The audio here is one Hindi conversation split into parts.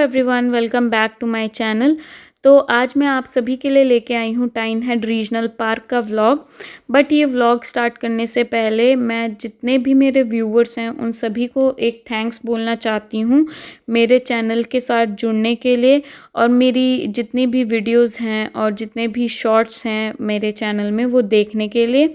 Everyone, welcome back to my channel. तो आज मैं आप सभी के लिए लेके आई हूँ टाइन हेड रीजनल पार्क का व्लॉग। बट ये व्लॉग स्टार्ट करने से पहले मैं जितने भी मेरे व्यूवर्स हैं उन सभी को एक थैंक्स बोलना चाहती हूँ मेरे चैनल के साथ जुड़ने के लिए, और मेरी जितनी भी वीडियोस हैं और जितने भी शॉर्ट्स हैं मेरे चैनल में वो देखने के लिए।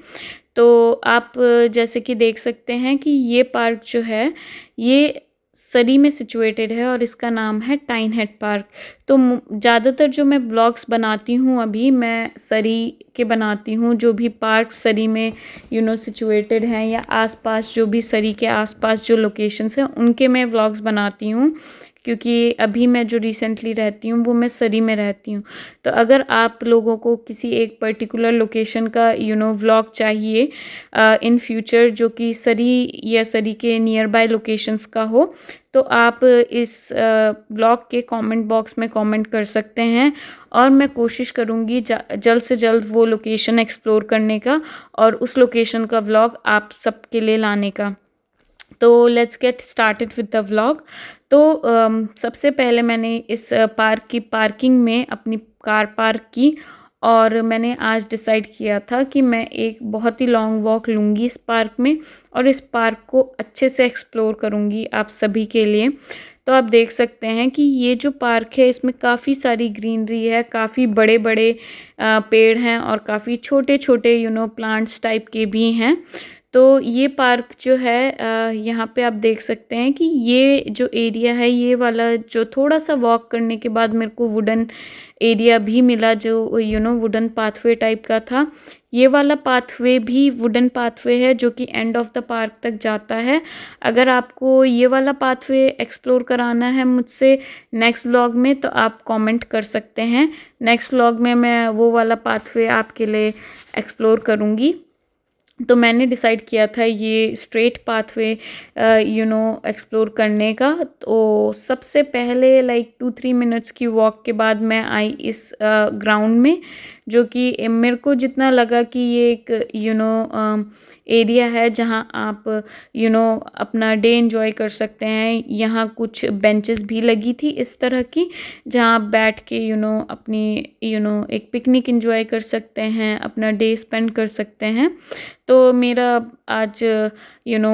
तो आप जैसे कि देख सकते हैं कि ये पार्क जो है ये सरी में सिचुएटेड है और इसका नाम है टाइन हेड पार्क। तो ज़्यादातर जो मैं ब्लॉग्स बनाती हूँ अभी मैं सरी के बनाती हूँ, जो भी पार्क सरी में सिचुएटेड हैं या आसपास जो भी सरी के आसपास जो लोकेशंस हैं उनके मैं व्लॉग्स बनाती हूँ, क्योंकि अभी मैं जो रिसेंटली रहती हूँ वो मैं सरी में रहती हूँ। तो अगर आप लोगों को किसी एक पर्टिकुलर लोकेशन का व्लॉग चाहिए इन फ्यूचर जो कि सरी या सरी के नियर बाय लोकेशंस का हो, तो आप इस ब्लॉग के कमेंट बॉक्स में कमेंट कर सकते हैं और मैं कोशिश करूँगी जल्द से जल्द वो लोकेशन एक्सप्लोर करने का और उस लोकेशन का व्लॉग आप सबके लिए लाने का। तो let's get started with the vlog. तो सबसे पहले मैंने इस पार्क की पार्किंग में अपनी कार पार्क की और मैंने आज डिसाइड किया था कि मैं एक बहुत ही लॉन्ग वॉक लूँगी इस पार्क में और इस पार्क को अच्छे से एक्सप्लोर करूँगी आप सभी के लिए। तो आप देख सकते हैं कि ये जो पार्क है इसमें काफ़ी सारी ग्रीनरी है, काफ़ी बड़े बड़े पेड़ हैं और काफ़ी छोटे छोटे प्लांट्स टाइप के भी हैं। तो ये पार्क जो है यहाँ पे आप देख सकते हैं कि ये जो एरिया है ये वाला जो थोड़ा सा वॉक करने के बाद मेरे को वुडन एरिया भी मिला, जो वुडन पाथवे टाइप का था। ये वाला पाथवे भी वुडन पाथवे है जो कि एंड ऑफ द पार्क तक जाता है। अगर आपको ये वाला पाथवे एक्सप्लोर कराना है मुझसे नेक्स्ट व्लॉग में तो आप कमेंट कर सकते हैं। नेक्स्ट व्लॉग में मैं वो वाला पाथवे आपके लिए एक्सप्लोर करूँगी। तो मैंने डिसाइड किया था ये स्ट्रेट पाथवे एक्सप्लोर करने का। तो सबसे पहले 2-3 मिनट्स की वॉक के बाद मैं आई इस ग्राउंड में, जो कि मेरे को जितना लगा कि ये एक एरिया है जहाँ आप अपना डे एंजॉय कर सकते हैं। यहाँ कुछ बेंचेस भी लगी थी इस तरह की जहाँ आप बैठ के अपनी एक पिकनिक एंजॉय कर सकते हैं, अपना डे स्पेंड कर सकते हैं। तो मेरा आज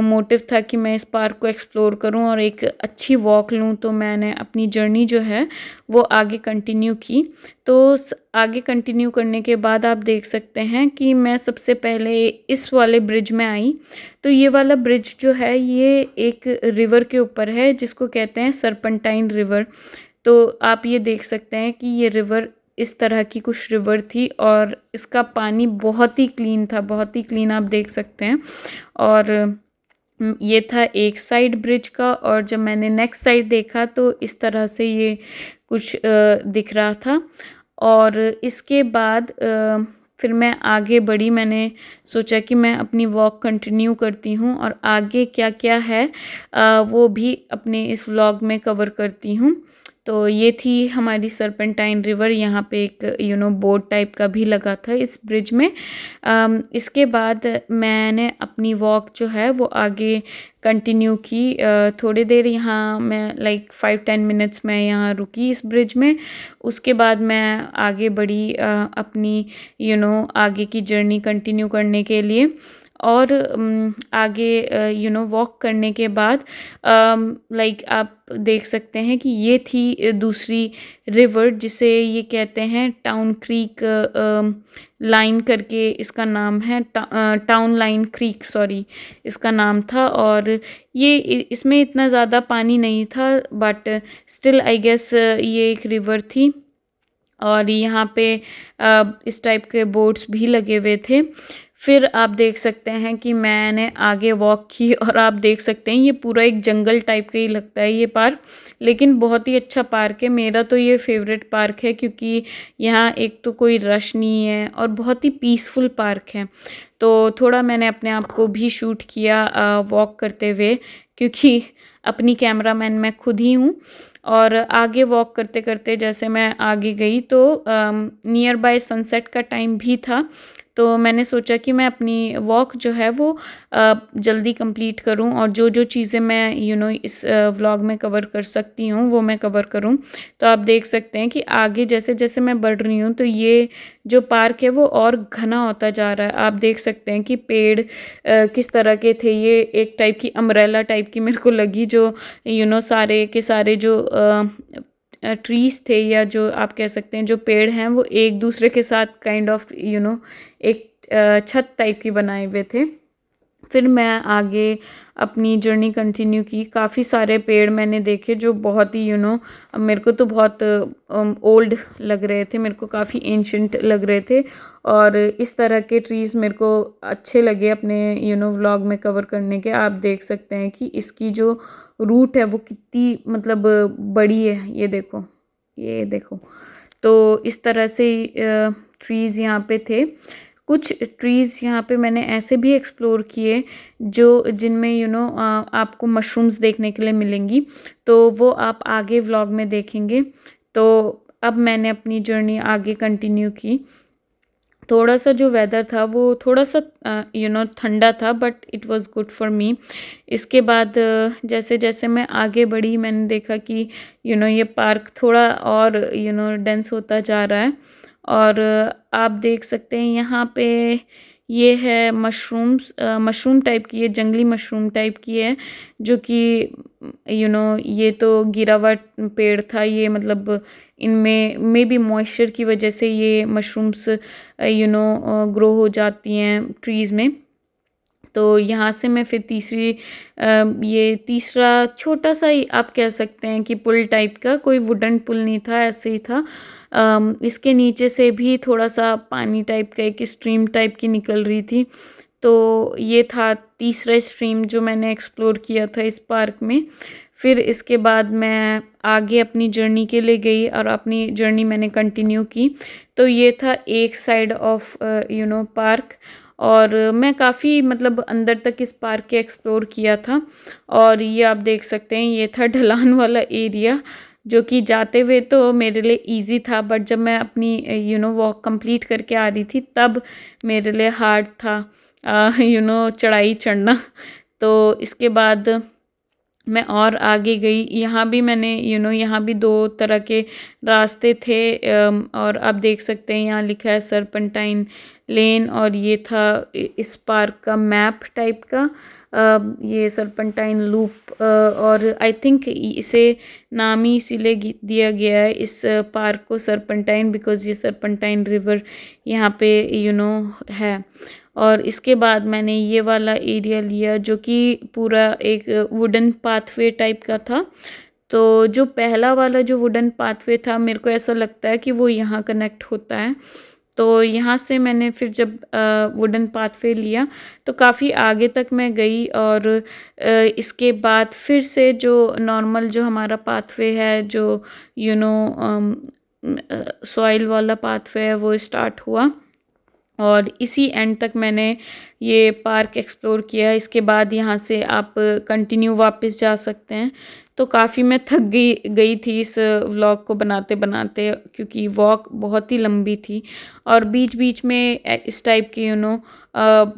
मोटिव था कि मैं इस पार्क को एक्सप्लोर करूं और एक अच्छी वॉक लूं। तो मैंने अपनी जर्नी जो है वो आगे कंटिन्यू की। तो आगे कंटिन्यू करने के बाद आप देख सकते हैं कि मैं सबसे पहले इस वाले ब्रिज में आई। तो ये वाला ब्रिज जो है ये एक रिवर के ऊपर है जिसको कहते हैं सरपेंटाइन रिवर। तो आप ये देख सकते हैं कि ये रिवर इस तरह की कुछ रिवर थी और इसका पानी बहुत ही क्लीन था, बहुत ही क्लीन आप देख सकते हैं। और ये था एक साइड ब्रिज का, और जब मैंने नेक्स्ट साइड देखा तो इस तरह से ये कुछ दिख रहा था। और इसके बाद फिर मैं आगे बढ़ी, मैंने सोचा कि मैं अपनी वॉक कंटिन्यू करती हूँ और आगे क्या क्या है वो भी अपने इस व्लॉग में कवर करती हूँ। तो ये थी हमारी सरपेंटाइन रिवर। यहाँ पे एक बोट टाइप का भी लगा था इस ब्रिज में। इसके बाद मैंने अपनी वॉक जो है वो आगे कंटिन्यू की। थोड़ी देर यहाँ मैं 5-10 मिनट्स मैं यहाँ रुकी इस ब्रिज में। उसके बाद मैं आगे बढ़ी अपनी आगे की जर्नी कंटिन्यू करने के लिए। और आगे वॉक करने के बाद आप देख सकते हैं कि ये थी दूसरी रिवर जिसे ये कहते हैं टाउन क्रीक लाइन करके इसका नाम है। टाउन लाइन क्रीक, सॉरी, इसका नाम था। और ये इसमें इतना ज़्यादा पानी नहीं था बट स्टिल आई गेस ये एक रिवर थी। और यहाँ पे इस टाइप के बोट्स भी लगे हुए थे। फिर आप देख सकते हैं कि मैंने आगे वॉक की और आप देख सकते हैं ये पूरा एक जंगल टाइप का ही लगता है ये पार्क, लेकिन बहुत ही अच्छा पार्क है। मेरा तो ये फेवरेट पार्क है क्योंकि यहाँ एक तो कोई रश नहीं है और बहुत ही पीसफुल पार्क है। तो थोड़ा मैंने अपने आप को भी शूट किया वॉक करते हुए, क्योंकि अपनी कैमरामैन मैं खुद ही हूँ। और आगे वॉक करते करते जैसे मैं आगे गई तो नियर बाय सनसेट का टाइम भी था, तो मैंने सोचा कि मैं अपनी वॉक जो है वो जल्दी कंप्लीट करूं और जो जो चीज़ें मैं इस व्लॉग में कवर कर सकती हूं वो मैं कवर करूं। तो आप देख सकते हैं कि आगे जैसे जैसे मैं बढ़ रही हूं तो ये जो पार्क है वो और घना होता जा रहा है। आप देख सकते हैं कि पेड़ किस तरह के थे, ये एक टाइप की अम्ब्रेला टाइप की मेरे को लगी, जो सारे के सारे जो ट्रीज़ थे या जो आप कह सकते हैं जो पेड़ हैं वो एक दूसरे के साथ काइंड ऑफ एक छत टाइप की बनाए हुए थे। फिर मैं आगे अपनी जर्नी कंटिन्यू की। काफ़ी सारे पेड़ मैंने देखे जो बहुत ही मेरे को तो बहुत ओल्ड लग रहे थे, मेरे को काफ़ी एंशंट लग रहे थे, और इस तरह के ट्रीज़ मेरे को अच्छे लगे अपने व्लॉग में कवर करने के। आप देख सकते हैं कि इसकी जो रूट है वो कितनी मतलब बड़ी है, ये देखो। तो इस तरह से ट्रीज़ यहाँ पे थे। कुछ ट्रीज़ यहाँ पे मैंने ऐसे भी एक्सप्लोर किए जो जिनमें आपको मशरूम्स देखने के लिए मिलेंगी, तो वो आप आगे व्लॉग में देखेंगे। तो अब मैंने अपनी जर्नी आगे कंटिन्यू की। थोड़ा सा जो वेदर था वो थोड़ा सा ठंडा था, but it was good for me. इसके बाद जैसे जैसे मैं आगे बढ़ी मैंने देखा कि ये पार्क थोड़ा और डेंस होता जा रहा है। और आप देख सकते हैं यहाँ पे ये है मशरूम टाइप की है, जंगली मशरूम टाइप की है, जो कि ये तो गिरा हुआ पेड़ था, ये मतलब इनमें मे बी मॉइस्चर की वजह से ये मशरूम्स ग्रो हो जाती हैं ट्रीज़ में। तो यहाँ से मैं फिर ये तीसरा छोटा सा ही आप कह सकते हैं कि पुल टाइप का, कोई वुडन पुल नहीं था, ऐसे ही था। इसके नीचे से भी थोड़ा सा पानी टाइप का एक स्ट्रीम टाइप की निकल रही थी। तो ये था तीसरा स्ट्रीम जो मैंने एक्सप्लोर किया था इस पार्क में। फिर इसके बाद मैं आगे अपनी जर्नी के लिए गई और अपनी जर्नी मैंने कंटिन्यू की। तो ये था एक साइड ऑफ पार्क, और मैं काफ़ी मतलब अंदर तक इस पार्क के एक्सप्लोर किया था। और ये आप देख सकते हैं ये था ढलान वाला एरिया, जो कि जाते हुए तो मेरे लिए इजी था, बट जब मैं अपनी वॉक कंप्लीट करके आ रही थी तब मेरे लिए हार्ड था चढ़ाई चढ़ना। तो इसके बाद मैं और आगे गई। यहाँ भी मैंने यहाँ भी दो तरह के रास्ते थे, और आप देख सकते हैं यहाँ लिखा है सरपेंटाइन लेन, और ये था इस पार्क का मैप टाइप का, ये सरपेंटाइन लूप, और आई थिंक इसे नाम ही इसीलिए दिया गया है इस पार्क को सरपेंटाइन, बिकॉज़ ये सरपेंटाइन रिवर यहाँ पे है। और इसके बाद मैंने ये वाला एरिया लिया जो कि पूरा एक वुडन पाथवे टाइप का था। तो जो पहला वाला जो वुडन पाथवे था मेरे को ऐसा लगता है कि वो यहाँ कनेक्ट होता है। तो यहाँ से मैंने फिर जब वुडन पाथवे लिया तो काफ़ी आगे तक मैं गई, और इसके बाद फिर से जो नॉर्मल जो हमारा पाथवे है जो सॉइल वाला पाथवे है वो स्टार्ट हुआ, और इसी एंड तक मैंने ये पार्क एक्सप्लोर किया। इसके बाद यहाँ से आप कंटिन्यू वापस जा सकते हैं। तो काफ़ी मैं थक गई थी इस व्लॉग को बनाते बनाते, क्योंकि वॉक बहुत ही लंबी थी, और बीच बीच में इस टाइप के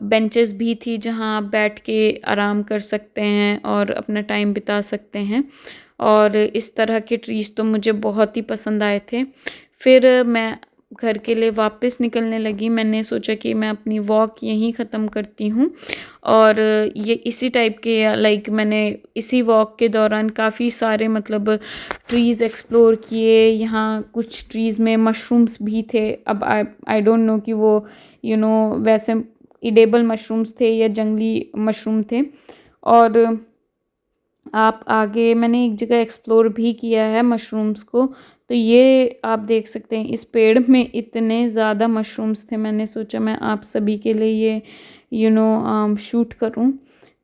बेंचेस भी थी जहाँ आप बैठ के आराम कर सकते हैं और अपना टाइम बिता सकते हैं। और इस तरह के ट्रीज़ तो मुझे बहुत ही पसंद आए थे। फिर मैं घर के लिए वापस निकलने लगी। मैंने सोचा कि मैं अपनी वॉक यहीं ख़त्म करती हूँ, और ये इसी टाइप के लाइक मैंने इसी वॉक के दौरान काफ़ी सारे मतलब ट्रीज़ एक्सप्लोर किए। यहाँ कुछ ट्रीज़ में मशरूम्स भी थे। अब आई डोंट नो कि वो वैसे इडेबल मशरूम्स थे या जंगली मशरूम थे। और आप आगे मैंने एक जगह एक्सप्लोर भी किया है मशरूम्स को। तो ये आप देख सकते हैं इस पेड़ में इतने ज़्यादा मशरूम्स थे, मैंने सोचा मैं आप सभी के लिए ये शूट करूं।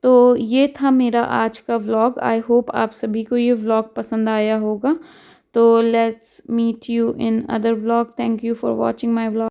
तो ये था मेरा आज का व्लॉग। आई होप आप सभी को ये व्लॉग पसंद आया होगा। तो let's meet you in other vlog. Thank you for watching my vlog.